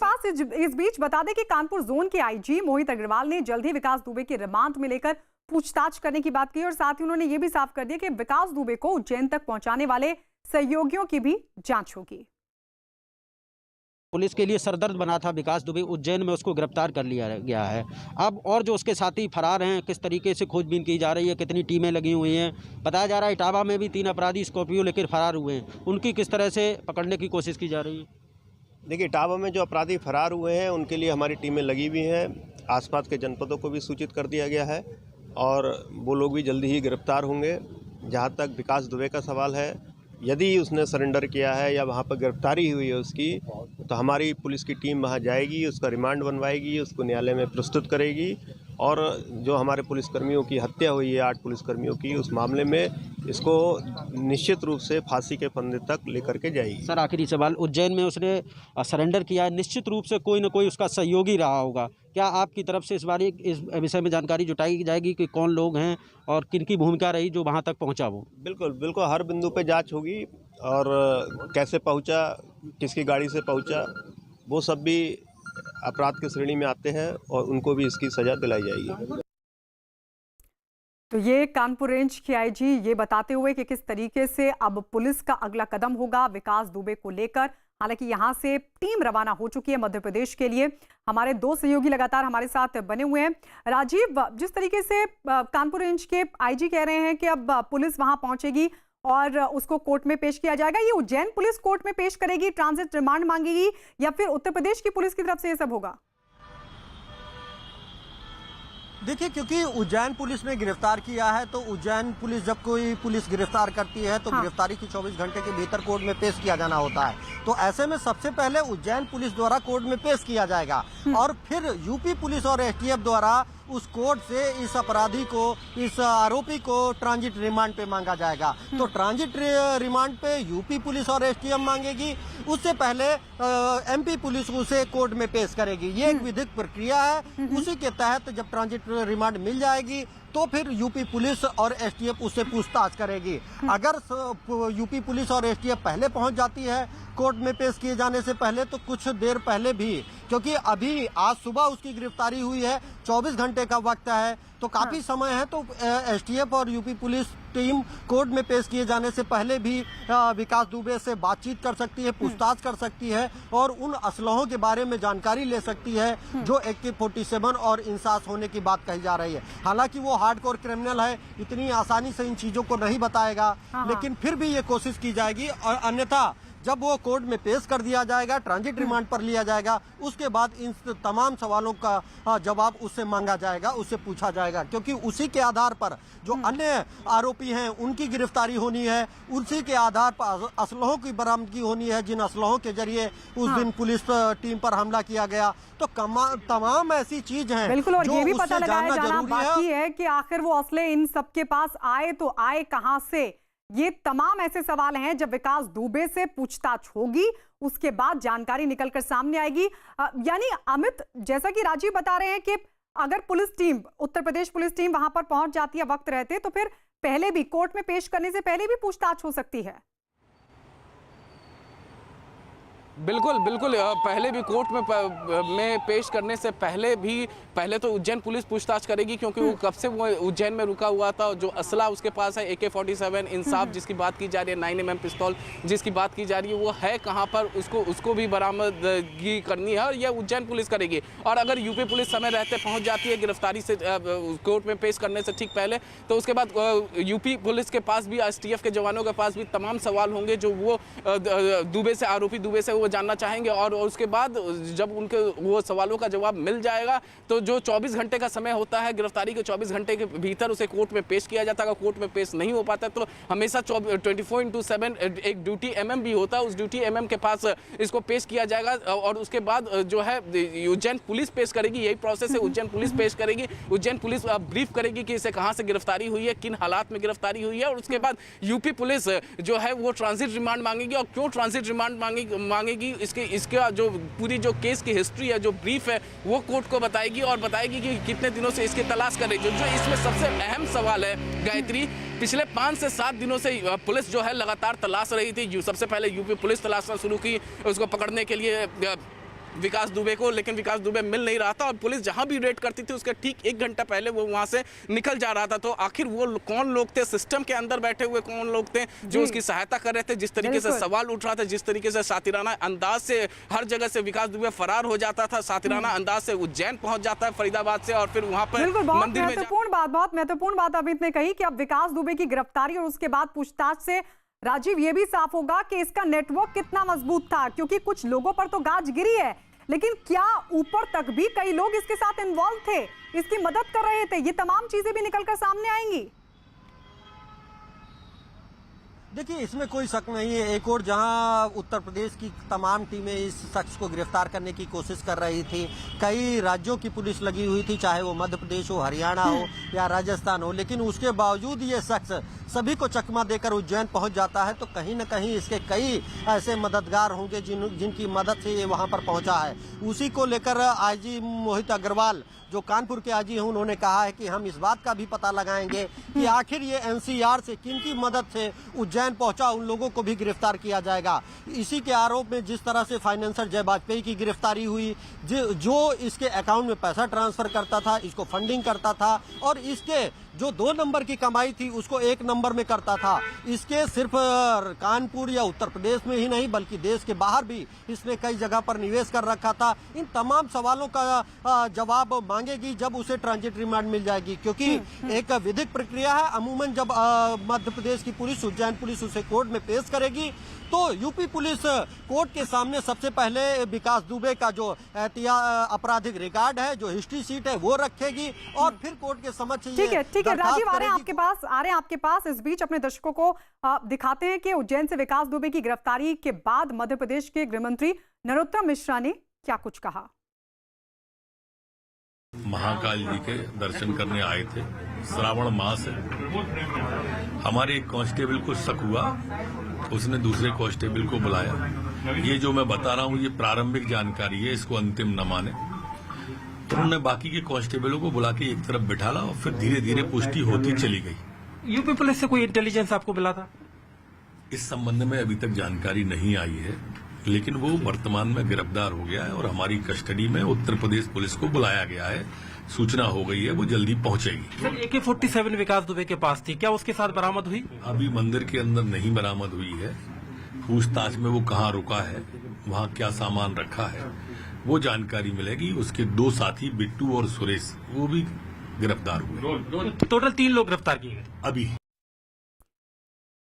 पास। इस बीच बता दें कि कानपुर जोन के आईजी मोहित अग्रवाल ने जल्द ही विकास दुबे की रिमांड में लेकर पूछताछ करने की बात की और साथ ही उन्होंने ये भी साफ कर दिया कि विकास दुबे को उज्जैन तक पहुंचाने वाले सहयोगियों की भी जांच होगी। पुलिस के लिए सरदर्द बना था विकास दुबे, उज्जैन में उसको गिरफ्तार कर लिया गया है। अब और जो उसके साथी फरार हैं, किस तरीके से खोजबीन की जा रही है, कितनी टीमें लगी हुई हैं। बताया जा रहा है इटावा में भी 3 अपराधी स्कॉर्पियो लेकर फरार हुए हैं, उनकी किस तरह से पकड़ने की कोशिश की जा रही है। देखिए, इटावा में जो अपराधी फरार हुए हैं उनके लिए हमारी टीमें लगी हुई हैं। आसपास के जनपदों को भी सूचित कर दिया गया है और वो लोग भी जल्दी ही गिरफ्तार होंगे। जहाँ तक विकास दुबे का सवाल है, यदि उसने सरेंडर किया है या वहाँ पर गिरफ्तारी हुई है उसकी, तो हमारी पुलिस की टीम वहाँ जाएगी, उसका रिमांड बनवाएगी, उसको न्यायालय में प्रस्तुत करेगी और जो हमारे पुलिसकर्मियों की हत्या हुई है 8 पुलिसकर्मियों की, उस मामले में इसको निश्चित रूप से फांसी के फंदे तक लेकर के जाएगी। सर, आखिरी सवाल, उज्जैन में उसने सरेंडर किया है, निश्चित रूप से कोई ना कोई उसका सहयोगी रहा होगा। क्या आपकी तरफ से इस विषय में जानकारी जुटाई जाएगी कि कौन लोग हैं और किनकी भूमिका रही जो वहाँ तक पहुँचा? वो बिल्कुल हर बिंदु पे जांच होगी और कैसे पहुँचा, किसकी गाड़ी से पहुँचा, वो सब भी अपराध की श्रेणी में आते हैं और उनको भी इसकी सजा दिलाई जाएगी। तो ये कानपुर रेंज के आईजी ये बताते हुए कि किस तरीके से अब पुलिस का अगला कदम होगा विकास दुबे को लेकर। हालांकि यहां से टीम रवाना हो चुकी है मध्य प्रदेश के लिए। हमारे 2 सहयोगी लगातार हमारे साथ बने हुए हैं। राजीव, जिस तरीके से कानपुर रेंज के आईजी कह रहे हैं कि अब पुलिस वहां पहुंचेगी और उसको कोर्ट में पेश किया जाएगा, ये उज्जैन पुलिस कोर्ट में पेश करेगी, ट्रांजिट रिमांड मांगेगी या फिर उत्तर प्रदेश की पुलिस की तरफ से ये सब होगा? देखिए, क्योंकि उज्जैन पुलिस ने गिरफ्तार किया है तो उज्जैन पुलिस, जब कोई पुलिस गिरफ्तार करती है तो गिरफ्तारी की 24 घंटे के भीतर कोर्ट में पेश किया जाना होता है। तो ऐसे में सबसे पहले उज्जैन पुलिस द्वारा कोर्ट में पेश किया जाएगा और फिर यूपी पुलिस और एसटीएफ द्वारा उस कोर्ट से इस अपराधी को, इस आरोपी को ट्रांजिट रिमांड पे मांगा जाएगा। तो ट्रांजिट रिमांड पे यूपी पुलिस और एसटीएफ मांगेगी, उससे पहले एमपी पुलिस उसे कोर्ट में पेश करेगी। ये एक विधिक प्रक्रिया है। उसी के तहत जब ट्रांजिट रिमांड मिल जाएगी तो फिर यूपी पुलिस और एसटीएफ उससे पूछताछ करेगी। अगर यूपी पुलिस और एसटीएफ पहले पहुंच जाती है कोर्ट में पेश किए जाने से पहले, तो कुछ देर पहले भी, क्योंकि अभी आज सुबह उसकी गिरफ्तारी हुई है, 24 घंटे का वक्त है, तो काफी समय है, तो एसटीएफ और यूपी पुलिस टीम कोर्ट में पेश किए जाने से पहले भी विकास दुबे से बातचीत कर सकती है, पूछताछ कर सकती है और उन असलहों के बारे में जानकारी ले सकती है जो AK-47 और इंसास होने की बात कही जा रही है। हालांकि वो हार्डकोर क्रिमिनल है, इतनी आसानी से इन चीजों को नहीं बताएगा, लेकिन फिर भी ये कोशिश की जाएगी और अन्यथा जब वो कोर्ट में पेश कर दिया जाएगा, ट्रांजिट रिमांड पर लिया जाएगा, उसके बाद इन तमाम सवालों का जवाब उससे मांगा जाएगा, उससे पूछा जाएगा, क्योंकि उसी के आधार पर जो अन्य आरोपी हैं उनकी गिरफ्तारी होनी है, उसी के आधार पर असलहों की बरामदगी होनी है, जिन असलहों के जरिए उस दिन पुलिस टीम पर हमला किया गया। तो तमाम ऐसी चीज हैं। बिल्कुल, और ये भी पता लगाया जाना बाकी है कि आखिर वो असले इन सबके पास आए तो आए कहां से। ये तमाम ऐसे सवाल हैं, जब विकास दुबे से पूछताछ होगी उसके बाद जानकारी निकलकर सामने आएगी। यानी अमित, जैसा कि राजीव बता रहे हैं कि अगर police team, Uttar Pradesh police team वहां पर पहुंच जाती है वक्त रहते, तो फिर पहले भी कोर्ट में पेश करने से पहले भी पूछताछ हो सकती है। बिल्कुल, पहले भी कोर्ट में पेश करने से पहले तो उज्जैन पुलिस पूछताछ करेगी, क्योंकि वो कब से वो उज्जैन में रुका हुआ था। जो असला उसके पास है, AK-47 इंसाफ जिसकी बात की जा रही है, 9mm पिस्तौल जिसकी बात की जा रही है, वो है कहाँ पर, उसको भी बरामदगी करनी है और यह उज्जैन पुलिस करेगी। और अगर यूपी पुलिस समय रहते पहुँच जाती है गिरफ्तारी से कोर्ट में पेश करने से ठीक पहले, तो उसके बाद यूपी पुलिस के पास भी, STF के जवानों के पास भी तमाम सवाल होंगे जो वो दुबे से, आरोपी दुबे से वो जानना चाहेंगे। और उसके बाद जब उनके वो सवालों का जवाब मिल जाएगा तो जो 24 घंटे का समय होता है, गिरफ्तारी के 24 घंटे के भीतर उसे कोर्ट में पेश किया जाता है। कोर्ट में पेश नहीं हो पाता तो हमेशा 24/7 एक ड्यूटी MM भी होता है, उस ड्यूटी MM के पास इसको पेश किया जाएगा और उसके बाद जो है उज्जैन पुलिस पेश करेगी। यही प्रोसेस है, उज्जैन पुलिस पेश करेगी, उज्जैन पुलिस ब्रीफ करेगी कि इसे कहाँ से गिरफ्तारी हुई है, किन हालात में गिरफ्तारी हुई है, और उसके बाद यूपी पुलिस जो है वो ट्रांजिट रिमांड मांगेगी। और क्यों ट्रांजिट रिमांड मांगेगी, इसका जो पूरी जो केस की हिस्ट्री है, जो ब्रीफ है, वो कोर्ट को बताएगी और बताएगी कि कितने दिनों से इसकी तलाश कर रही है। जो इसमें सबसे अहम सवाल है गायत्री, पिछले 5 से 7 दिनों से पुलिस जो है लगातार तलाश रही थी। सबसे पहले यूपी पुलिस तलाशना शुरू की उसको पकड़ने के लिए विकास दुबे को, लेकिन विकास दुबे मिल नहीं रहा था और पुलिस जहां भी रेड करती थी उसके ठीक 1 घंटा पहले वो वहां से निकल जा रहा था। तो आखिर वो कौन लोग थे, सिस्टम के अंदर बैठे हुए कौन लोग थे जो उसकी सहायता कर रहे थे, जिस तरीके से सवाल उठ रहा था, जिस तरीके से सातिराना अंदाज से हर जगह से विकास दुबे फरार हो जाता था, सातिराना अंदाज से उज्जैन पहुंच जाता है फरीदाबाद से और फिर वहां पर मंदिर में बहुत महत्वपूर्ण बात अमित ने कही कि अब विकास दुबे की गिरफ्तारी और उसके बाद पूछताछ से राजीव ये भी साफ होगा कि इसका नेटवर्क कितना मजबूत था, क्योंकि कुछ लोगों पर तो गाज गिरी है, लेकिन क्या ऊपर तक भी कई लोग इसके साथ इन्वॉल्व थे, इसकी मदद कर रहे थे, ये तमाम चीजें भी निकलकर सामने आएंगी। देखिए, इसमें कोई शक नहीं है। एक और जहां उत्तर प्रदेश की तमाम टीमें इस शख्स को गिरफ्तार करने की कोशिश कर रही थी, कई राज्यों की पुलिस लगी हुई थी, चाहे वो मध्य प्रदेश हो, हरियाणा हो या राजस्थान हो, लेकिन उसके बावजूद ये शख्स सभी को चकमा देकर उज्जैन पहुंच जाता है। तो कहीं न कहीं इसके कई ऐसे मददगार होंगे जिनकी मदद से ये वहां पर पहुंचा है। उसी को लेकर आईजी मोहित अग्रवाल जो कानपुर के आईजी हैं, उन्होंने कहा है कि हम इस बात का भी पता लगाएंगे कि आखिर ये एनसीआर से किनकी मदद से उज्जैन पहुंचा, उन लोगों को भी गिरफ्तार किया जाएगा। इसी के आरोप में जिस तरह से फाइनेंसर जय वाजपेयी की गिरफ्तारी हुई, जो इसके अकाउंट में पैसा ट्रांसफर करता था, इसको फंडिंग करता था और इसके जो 2 नंबर की कमाई थी उसको 1 नंबर में करता था, इसके सिर्फ कानपुर या उत्तर प्रदेश में ही नहीं बल्कि देश के बाहर भी इसने कई जगह पर निवेश कर रखा था। इन तमाम सवालों का जवाब मांगेगी जब उसे ट्रांजिट रिमांड मिल जाएगी, क्योंकि एक विधिक प्रक्रिया है। अमूमन जब मध्य प्रदेश की पुलिस, उज्जैन पुलिस उसे कोर्ट में पेश करेगी तो यूपी पुलिस कोर्ट के सामने सबसे पहले विकास दुबे का जो आपराधिक रिकॉर्ड है, जो हिस्ट्री शीट है, वो रखेगी और फिर कोर्ट के समक्ष ठीक है राजीव, आ रहे हैं आपके पास। इस बीच अपने दर्शकों को दिखाते हैं कि उज्जैन से विकास दुबे की गिरफ्तारी के बाद मध्य प्रदेश के गृह मंत्री नरोत्तम मिश्रा ने क्या कुछ कहा। महाकाल जी के दर्शन करने आए थे, श्रावण मास है। हमारे एक कांस्टेबल को शक हुआ, उसने दूसरे कांस्टेबल को बुलाया। ये जो मैं बता रहा हूँ ये प्रारंभिक जानकारी है, इसको अंतिम न माने। तो उन्होंने बाकी के कांस्टेबलों को बुला के एक तरफ बिठाला और फिर धीरे धीरे पुष्टि होती चली गई। यूपी पुलिस से कोई इंटेलिजेंस आपको मिला था? इस संबंध में अभी तक जानकारी नहीं आई है, लेकिन वो वर्तमान में गिरफ्तार हो गया है और हमारी कस्टडी में उत्तर प्रदेश पुलिस को बुलाया गया है। सूचना हो गई है, वो जल्दी पहुंचेगी। सर, AK-47 विकास दुबे के पास थी, क्या उसके साथ बरामद हुई? अभी मंदिर के अंदर नहीं बरामद हुई है। पूछताछ में वो कहाँ रुका है, वहाँ क्या सामान रखा है, वो जानकारी मिलेगी। उसके 2 साथी बिट्टू और सुरेश वो भी गिरफ्तार हुए। टोटल 3 लोग गिरफ्तार किए गए अभी।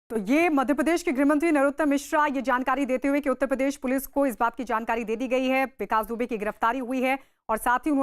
तो ये मध्य प्रदेश के गृह मंत्री नरोत्तम मिश्रा ये जानकारी देते हुए कि उत्तर प्रदेश पुलिस को इस बात की जानकारी दे दी गई है, विकास दुबे की गिरफ्तारी हुई है और साथ ही उन्होंने